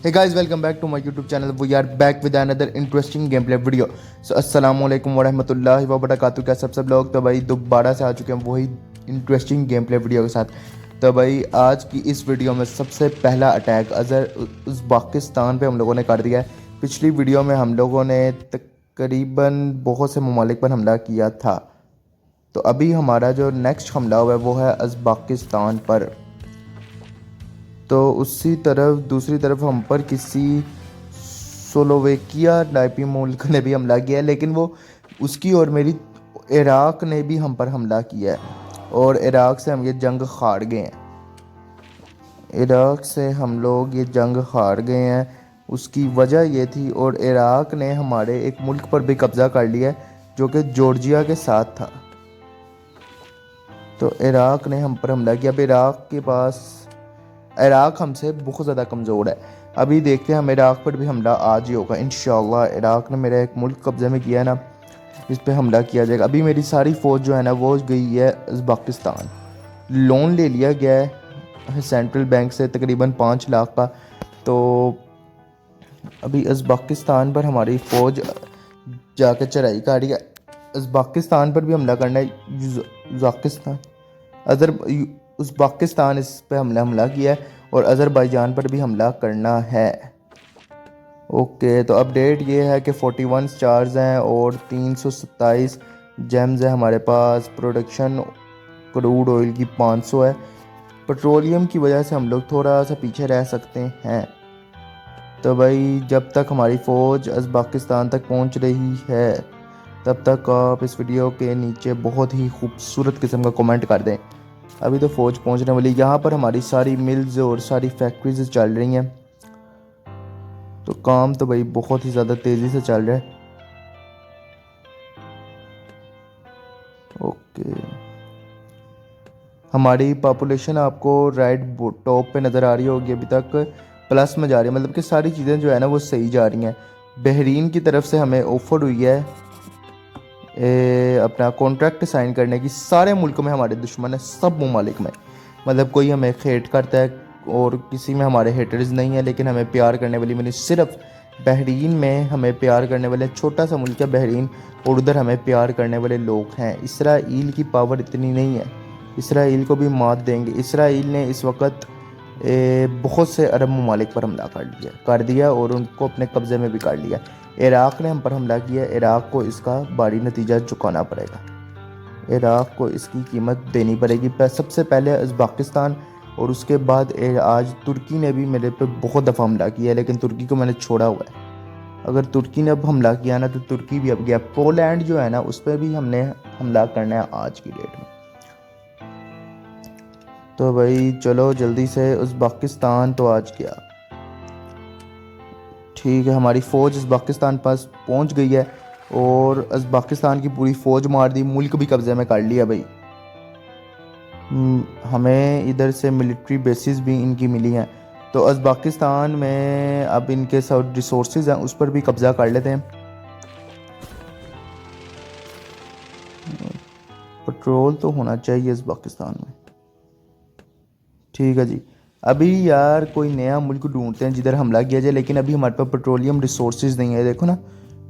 Hey guys, welcome back to my YouTube channel. We are back with another interesting gameplay video. So अस्सलाम वालेकुम वरहमतुल्लाहि वबरकातुहू। क्या सब लोग तो भाई दोबारा से आ चुके हैं वही इंटरेस्टिंग गेमप्ले वीडियो के साथ। तो भाई आज की इस वीडियो में सबसे पहला अटैक उज़्बेकिस्तान पे हम लोगों ने कर दिया है। पिछली वीडियो में हम लोगों ने तकरीबन बहुत से ममालिक पर हमला किया था। तो अभी हमारा जो नेक्स्ट हमला हुआ है वो है उज़्बेकिस्तान पर। तो उसी तरफ दूसरी तरफ हम पर किसी स्लोवेकिया टाइपी मुल्क ने भी हमला किया है, लेकिन वो उसकी और मेरी इराक ने भी हम पर हमला किया है और इराक से हम ये जंग हार गए हैं। इराक से हम लोग ये जंग हार गए हैं, उसकी वजह ये थी। और इराक ने हमारे एक मुल्क पर भी कब्ज़ा कर लिया है जो कि जॉर्जिया के साथ था। तो इराक ने हम पर हमला किया। अब इराक हमसे बहुत ज़्यादा कमज़ोर है। अभी देखते हैं हम इराक पर भी हमला आज ही होगा इंशाल्लाह। इराक ने मेरा एक मुल्क कब्ज़े में किया है ना, इस पर हमला किया जाएगा। अभी मेरी सारी फ़ौज जो है ना वो गई है उज़्बेकिस्तान। लोन ले लिया गया है सेंट्रल बैंक से तकरीबन 5 लाख का। तो अभी उज़्बेकिस्तान पर हमारी फ़ौज जाकर चढ़ाई कर रही है। उज़्बेकिस्तान पर भी हमला करना है। उज़्बेकिस्तान इस पे हमला किया है और अज़रबैजान पर भी हमला करना है। ओके, तो अपडेट ये है कि 41 स्टार्स हैं और 327 जेम्स है हमारे पास। प्रोडक्शन क्रूड ऑयल की 500 है। पेट्रोलियम की वजह से हम लोग थोड़ा सा पीछे रह सकते हैं। तो भाई जब तक हमारी फ़ौज उज़्बेकिस्तान तक पहुंच रही है तब तक आप इस वीडियो के नीचे बहुत ही खूबसूरत किस्म का कमेंट कर दें। अभी तो फ़ौज पहुंचने वाली। यहाँ पर हमारी सारी मिल्स और सारी फैक्ट्रीज चल रही हैं। तो काम तो भाई बहुत ही ज़्यादा तेज़ी से चल रहा है। ओके, हमारी पॉपुलेशन आपको राइट टॉप पे नज़र आ रही होगी। अभी तक प्लस में जा रही है, मतलब कि सारी चीज़ें जो है ना वो सही जा रही हैं। बहरीन की तरफ से हमें ऑफर हुई है अपना कॉन्ट्रैक्ट साइन करने की। सारे मुल्कों में हमारे दुश्मन है, सब ममालिक में। मतलब कोई हमें हेट करता है और किसी में हमारे हेटर्स नहीं है, लेकिन हमें प्यार करने वाली मैंने सिर्फ बहरीन में हमें प्यार करने वाले, छोटा सा मुल्क है बहरीन, और उधर हमें प्यार करने वाले लोग हैं। इसराइल की पावर इतनी नहीं है, इसराइल को भी मात देंगे। इसराइल ने इस वक्त बहुत से अरब ममालिक पर हमला कर दिया और उनको अपने कब्ज़े में भी कर लिया। इराक ने हम पर हमला किया। इराक को इसका भारी नतीजा चुकाना पड़ेगा। इराक को इसकी कीमत देनी पड़ेगी। सबसे पहले उज़्बेकिस्तान और उसके बाद आज तुर्की ने भी मेरे पे बहुत दफ़ा हमला किया है, लेकिन तुर्की को मैंने छोड़ा हुआ है। अगर तुर्की ने अब हमला किया ना तो तुर्की भी अब गया। पोलैंड जो है ना उस पर भी हमने हमला करना है आज की डेट में। तो भाई चलो जल्दी से, उज़्बेकिस्तान तो आज गया। ठीक है, हमारी फ़ौज उज़्बेकिस्तान पास पहुंच गई है और उज़्बेकिस्तान की पूरी फ़ौज मार दी। मुल्क भी कब्ज़े में कर लिया भाई। हमें इधर से मिलिट्री बेसिस भी इनकी मिली हैं। तो उज़्बेकिस्तान में अब इनके सब रिसोर्सेज हैं उस पर भी कब्ज़ा कर लेते हैं। पेट्रोल तो होना चाहिए उज़्बेकिस्तान में। ठीक है जी, अभी यार कोई नया मुल्क ढूंढते हैं जिधर हमला किया जाए, लेकिन अभी हमारे पास पेट्रोलियम रिसोर्सेज नहीं है। देखो ना,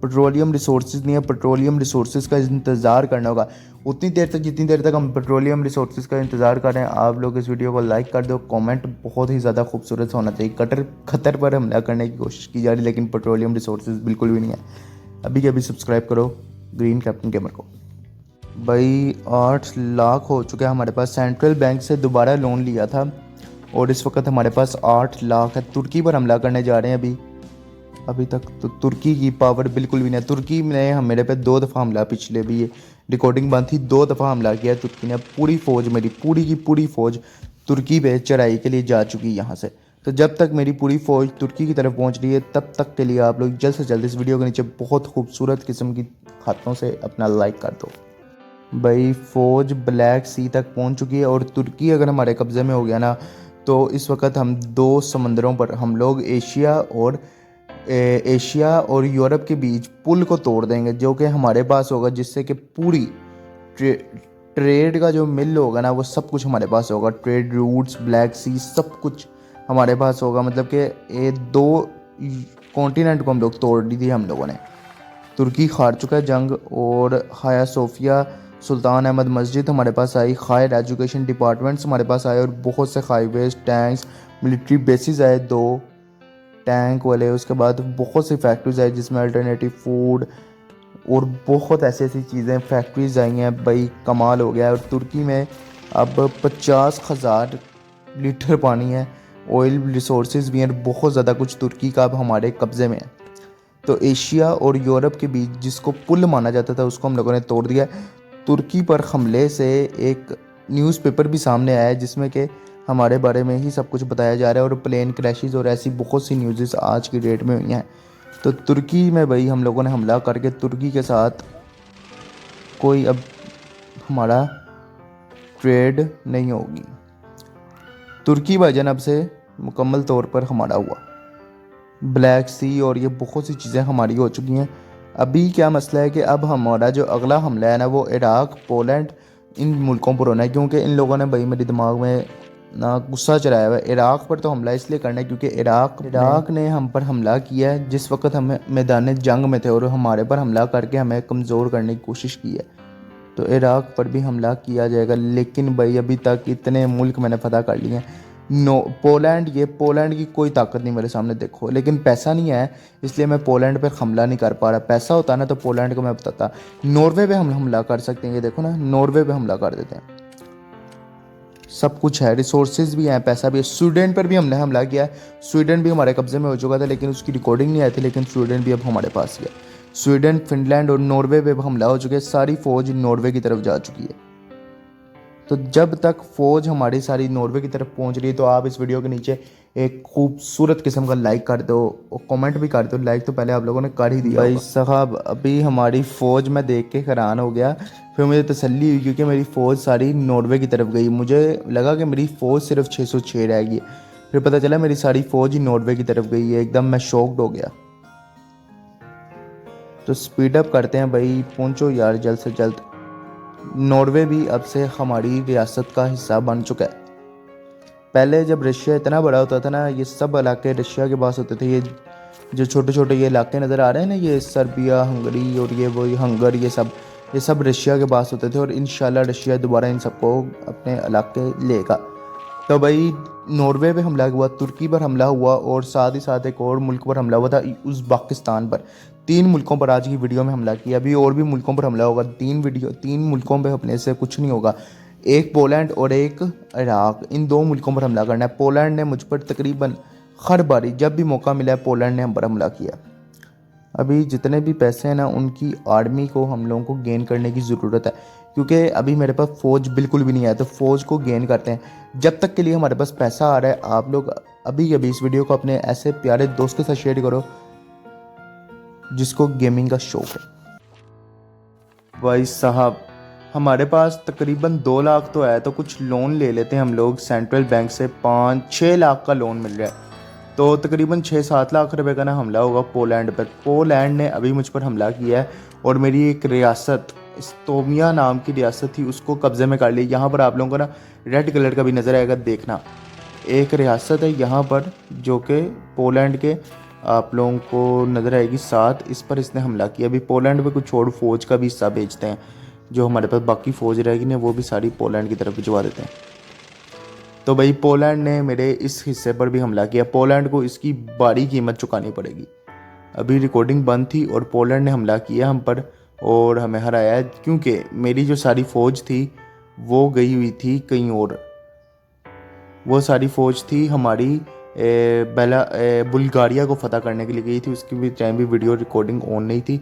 पेट्रोलियम रिसोर्सेज नहीं है। पेट्रोलियम रिसोर्सेज का इंतज़ार करना होगा उतनी देर तक जितनी देर तक हम पेट्रोलियम रिसोर्सेज का इंतज़ार कर रहे हैं। आप लोग इस वीडियो को लाइक कर दो। कमेंट बहुत ही ज़्यादा खूबसूरत होना चाहिए। खतर पर हमला करने की कोशिश की जा रही, लेकिन पेट्रोलियम रिसोर्सेज बिल्कुल भी नहीं है। अभी के अभी सब्सक्राइब करो ग्रीन कैप्टन गेमर को। भाई 8 लाख हो चुके हैं हमारे पास। सेंट्रल बैंक से दोबारा लोन लिया था और इस वक्त हमारे पास 8 लाख है। तुर्की पर हमला करने जा रहे हैं। अभी तक तो तुर्की की पावर बिल्कुल भी नहीं है। तुर्की ने मेरे पे 2 दफ़ा हमला, पिछले भी ये रिकॉर्डिंग बंद थी, 2 दफ़ा हमला किया तुर्की ने। पूरी फ़ौज मेरी पूरी की पूरी फ़ौज तुर्की पे चढ़ाई के लिए जा चुकी है यहाँ से। तो जब तक मेरी पूरी फ़ौज तुर्की की तरफ पहुँच रही है तब तक के लिए आप लोग जल्द से जल्द इस वीडियो के नीचे बहुत खूबसूरत किस्म की हाथों से अपना लाइक कर दो। भाई फ़ौज ब्लैक सी तक पहुँच चुकी है और तुर्की अगर हमारे कब्ज़े में हो गया ना तो इस वक्त हम 2 समंदरों पर हम लोग एशिया और यूरोप के बीच पुल को तोड़ देंगे, जो कि हमारे पास होगा, जिससे कि पूरी ट्रेड का जो मिल होगा ना वो सब कुछ हमारे पास होगा। ट्रेड रूट्स, ब्लैक सी, सब कुछ हमारे पास होगा, मतलब कि ये 2 कॉन्टिनेंट को हम लोग तोड़ दी थी हम लोगों ने। तुर्की हार चुका है जंग, और हाया सोफिया सुल्तान अहमद मस्जिद हमारे पास आई, हायर एजुकेशन डिपार्टमेंट्स हमारे पास आए, और बहुत से हाईवेज, टैंक्स, मिलिट्री बेसिस आए 2 टैंक वाले। उसके बाद बहुत सी फैक्ट्रीज आई जिसमें अल्टरनेटिव फूड और बहुत ऐसी ऐसी चीज़ें फैक्ट्रीज आई हैं भाई, कमाल हो गया है। और तुर्की में अब 50,000 लीटर पानी है, ऑयल रिसोर्सेज भी हैं, बहुत ज़्यादा कुछ तुर्की का अब हमारे कब्ज़े में है। तो एशिया और यूरोप के बीच जिसको पुल माना जाता था उसको हम लोगों ने तोड़ दिया। तुर्की पर हमले से एक न्यूज़पेपर भी सामने आया है जिसमें कि हमारे बारे में ही सब कुछ बताया जा रहा है, और प्लेन क्रैशेस और ऐसी बहुत सी न्यूज़ आज की डेट में हुई हैं। तो तुर्की में भाई हम लोगों ने हमला करके तुर्की के साथ कोई अब हमारा ट्रेड नहीं होगी। तुर्की भाईजान अब से मुकम्मल तौर पर हमारा हुआ। ब्लैक सी और ये बहुत सी चीज़ें हमारी हो चुकी हैं। अभी क्या मसला है कि अब हमारा जो अगला हमला है ना वो इराक़, पोलैंड, इन मुल्कों पर होना है, क्योंकि इन लोगों ने भाई मेरे दिमाग में ना गुस्सा चढ़ाया हुआ है। इराक़ पर तो हमला इसलिए करना है क्योंकि इराक़ ने हम पर हमला किया है जिस वक्त हम मैदान जंग में थे, और हमारे पर हमला करके हमें कमज़ोर करने की कोशिश की है। तो इराक़ पर भी हमला किया जाएगा, लेकिन भाई अभी तक इतने मुल्क मैंने फतह कर लिए हैं। पोलैंड की कोई ताकत नहीं मेरे सामने देखो, लेकिन पैसा नहीं है इसलिए मैं पोलैंड पर हमला नहीं कर पा रहा। पैसा होता ना तो पोलैंड को मैं बताता। नॉर्वे पे हम हमला कर सकते हैं, ये देखो ना, नॉर्वे पे हमला कर देते हैं। सब कुछ है, रिसोर्सेज भी हैं, पैसा भी है। स्वीडन पर भी हमने हमला किया है, स्वीडन भी हमारे कब्जे में हो चुका था लेकिन उसकी रिकॉर्डिंग नहीं आई थी, लेकिन स्वीडन भी अब हमारे पास ही है। स्वीडन, फिनलैंड और नॉर्वे पे हमला हो चुके हैं, सारी फौज नॉर्वे की तरफ जा चुकी है। तो जब तक फौज हमारी सारी नॉर्वे की तरफ पहुंच रही है तो आप इस वीडियो के नीचे एक खूबसूरत किस्म का लाइक कर दो और कमेंट भी कर दो। लाइक तो पहले आप लोगों ने कर ही दिया भाई साहब। अभी हमारी फ़ौज मैं देख के हैरान हो गया, फिर मुझे तसल्ली हुई क्योंकि मेरी फ़ौज सारी नॉर्वे की तरफ गई। मुझे लगा कि मेरी फ़ौज सिर्फ 606 रह गई, फिर पता चला मेरी सारी फ़ौज ही नॉर्वे की तरफ गई है। एकदम मैं शॉक्ड हो गया। तो स्पीड अप करते हैं भाई, पहुँचो यार जल्द से जल्द। नॉर्वे भी अब से हमारी रियासत का हिस्सा बन चुका है। पहले जब रशिया इतना बड़ा होता था ना, ये सब इलाके रशिया के पास होते थे। ये जो छोटे छोटे ये इलाके नज़र आ रहे हैं ना, ये सर्बिया, हंगरी और ये वही हंगर, ये सब रशिया के पास होते थे, और इंशाल्लाह रशिया दोबारा इन सबको अपने इलाके लेगा। तो भाई नॉर्वे पे हमला हुआ, तुर्की पर हमला हुआ, और साथ ही साथ एक और मुल्क पर हमला हुआ था, उज़्बेकिस्तान पर। 3 मुल्कों पर आज की वीडियो में हमला किया। अभी और भी मुल्कों पर हमला होगा। 3 मुल्कों पर अपने से कुछ नहीं होगा। एक पोलैंड और एक इराक़, इन 2 मुल्कों पर हमला करना है। पोलैंड ने मुझ पर तकरीबन हर बारी जब भी मौका मिला है पोलैंड ने हम पर हमला किया। अभी जितने भी पैसे हैं ना, उनकी आर्मी को हम लोगों को गेन करने की ज़रूरत है, क्योंकि अभी मेरे पास फ़ौज बिल्कुल भी नहीं है। तो फ़ौज को गेन करते हैं। जब तक के लिए हमारे पास पैसा आ रहा है, आप लोग अभी इस वीडियो को अपने ऐसे प्यारे दोस्त के साथ शेयर करो जिसको गेमिंग का शौक है। भाई साहब हमारे पास तकरीबन 2 लाख तो है, तो कुछ लोन ले लेते हैं हम लोग सेंट्रल बैंक से। 5-6 लाख का लोन मिल रहा है, तो तकरीबन 6-7 लाख रुपए का ना हमला होगा पोलैंड पर। पोलैंड ने अभी मुझ पर हमला किया है, और मेरी एक रियासत, इस्तोनिया नाम की रियासत थी, उसको कब्ज़े में कर लिया। यहाँ पर आप लोगों को ना रेड कलर का भी नज़र आएगा, देखना। एक रियासत है यहाँ पर जो कि पोलैंड के आप लोगों को नज़र आएगी साथ, इस पर इसने हमला किया। अभी पोलैंड पे कुछ और फ़ौज का भी हिस्सा भेजते हैं, जो हमारे पास बाकी फ़ौज रहेगी ना वो भी सारी पोलैंड की तरफ भिजवा देते हैं। तो भाई पोलैंड ने मेरे इस हिस्से पर भी हमला किया। पोलैंड को इसकी बड़ी कीमत चुकानी पड़ेगी। अभी रिकॉर्डिंग बंद थी और पोलैंड ने हमला किया हम पर और हमें हराया, क्योंकि मेरी जो सारी फ़ौज थी वो गई हुई थी कहीं और। वो सारी फ़ौज थी हमारी बुल्गारिया को फ़तह करने के लिए गई थी। उसकी भी टाइम भी वीडियो रिकॉर्डिंग ऑन नहीं थी।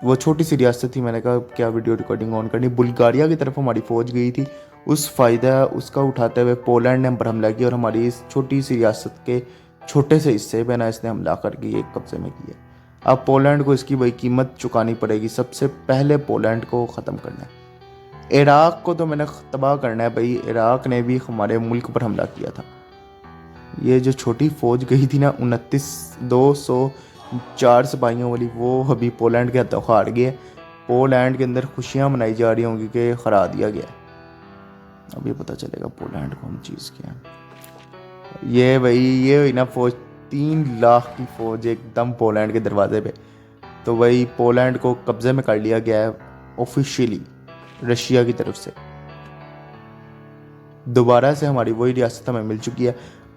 वो छोटी सी रियासत थी, मैंने कहा क्या वीडियो रिकॉर्डिंग ऑन करनी। बुल्गारिया की तरफ हमारी फ़ौज गई थी। उस फ़ायदा उसका उठाते हुए पोलैंड ने हम पर हमला किया, और हमारी इस छोटी सी रियासत के छोटे से हिस्से पे ना इसने हमला करके ये कब्ज़े में किया। अब पोलैंड को इसकी वही कीमत चुकानी पड़ेगी। सबसे पहले पोलैंड को ख़त्म करना है। इराक़ को तो मैंने तबाह करना है भाई। इराक़ ने भी हमारे मुल्क पर हमला किया था। ये जो छोटी फ़ौज गई थी ना 204 सिपाहियों वाली, वो अभी पोलैंड के हाथों हार गए। पोलैंड के अंदर खुशियाँ मनाई जा रही होंगी कि हरा दिया गया। अभी पता चलेगा पोलैंड कौन चीज़ क्या है। ये भाई ये हुई ना फौज, 3 लाख की फौज एकदम पोलैंड के दरवाजे पे। तो भाई पोलैंड को कब्जे में कर लिया गया है ऑफिशियली रशिया की तरफ से। दोबारा से हमारी वही रियासत हमें मिल चुकी है।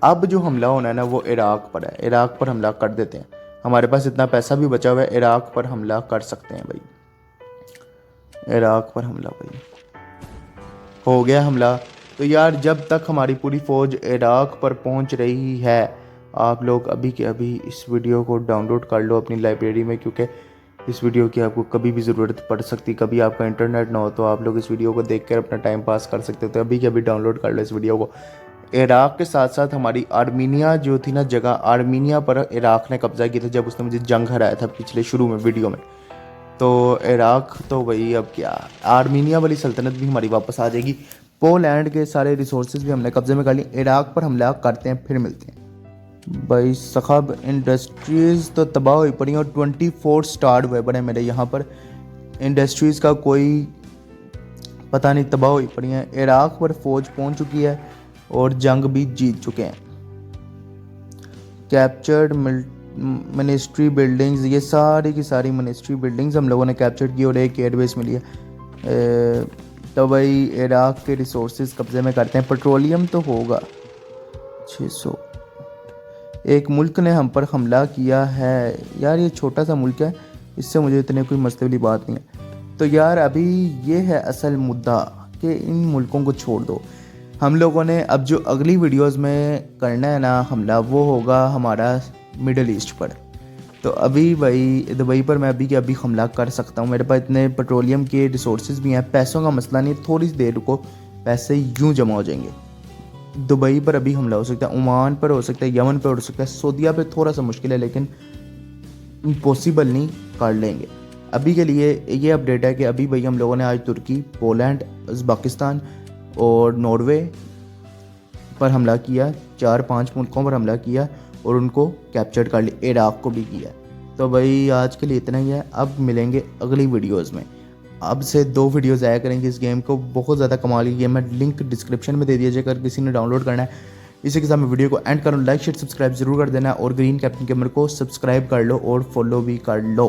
अब जो हमला होना है ना वो इराक पर है। इराक पर हमला कर देते हैं, हमारे पास इतना पैसा भी बचा हुआ है, इराक पर हमला कर सकते हैं भाई। इराक पर हमला भाई, हो गया हमला। तो यार जब तक हमारी पूरी फ़ौज इराक पर पहुंच रही है, आप लोग अभी के अभी इस वीडियो को डाउनलोड कर लो अपनी लाइब्रेरी में, क्योंकि इस वीडियो की आपको कभी भी ज़रूरत पड़ सकती। कभी आपका इंटरनेट ना हो तो आप लोग इस वीडियो को देख कर अपना टाइम पास कर सकते हो। तो अभी के अभी डाउनलोड कर लो इस वीडियो को। इराक के साथ साथ हमारी आर्मीनिया जो थी ना जगह, आर्मीनिया पर इराक ने कब्जा किया था जब उसने मुझे जंग हराया था पिछले शुरू में वीडियो में। तो इराक तो भाई अब क्या, आर्मीनिया वाली सल्तनत भी हमारी वापस आ जाएगी। पोलैंड के सारे रिसोर्सेज भी हमने कब्जे में कर लिए। इराक पर हमला करते हैं, फिर मिलते हैं भाई। सखब इंडस्ट्रीज़ तो तबाह हुई पड़ी और 24 स्टार हुए पड़े मेरे यहाँ पर। इंडस्ट्रीज़ का कोई पता नहीं, तबाह हुई पड़ी हैं। इराक पर फौज पहुँच चुकी है और जंग भी जीत चुके हैं। कैप्चर्ड मिनिस्ट्री बिल्डिंग्स, ये सारी की सारी मिनिस्ट्री बिल्डिंग्स हम लोगों ने कैप्चर की और एक एयरबेस मिली है। तो भाई इराक के रिसोर्सेज कब्जे में करते हैं। पेट्रोलियम तो होगा 600। एक मुल्क ने हम पर हमला किया है। यार ये छोटा सा मुल्क है, इससे मुझे इतने कोई मसले वाली बात नहीं है। तो यार अभी ये है असल मुद्दा कि इन मुल्कों को छोड़ दो। हम लोगों ने अब जो अगली वीडियोस में करना है ना हमला, वो होगा हमारा मिडल ईस्ट पर। तो अभी भाई दुबई पर मैं अभी के अभी हमला कर सकता हूँ। मेरे पास इतने पेट्रोलियम के रिसोर्सेज भी हैं, पैसों का मसला नहीं, थोड़ी सी देर रुको पैसे यूं जमा हो जाएंगे। दुबई पर अभी हमला हो सकता है, ओमान पर हो सकता है, यमन पर हो सकता है, सऊदीया पे थोड़ा सा मुश्किल है लेकिन इम्पॉसिबल नहीं, कर लेंगे। अभी के लिए ये अपडेट है कि अभी भाई हम लोगों ने आज तुर्की, पोलैंड, उज़्बेकिस्तान और नॉर्वे पर हमला किया। 4-5 मुल्कों पर हमला किया और उनको कैप्चर कर लिया, इराक को भी किया। तो भाई आज के लिए इतना ही है, अब मिलेंगे अगली वीडियोस में। अब से 2 वीडियोस आया करेंगे इस गेम को, बहुत ज़्यादा कमाल की गेम है। लिंक डिस्क्रिप्शन में दे दिया जाएगा अगर किसी ने डाउनलोड करना है। इसी के साथ मैं वीडियो को एंड करूँ, लाइक शेयर सब्सक्राइब जरूर कर देना और ग्रीन कैप्टन गेमर को सब्सक्राइब कर लो और फॉलो भी कर लो।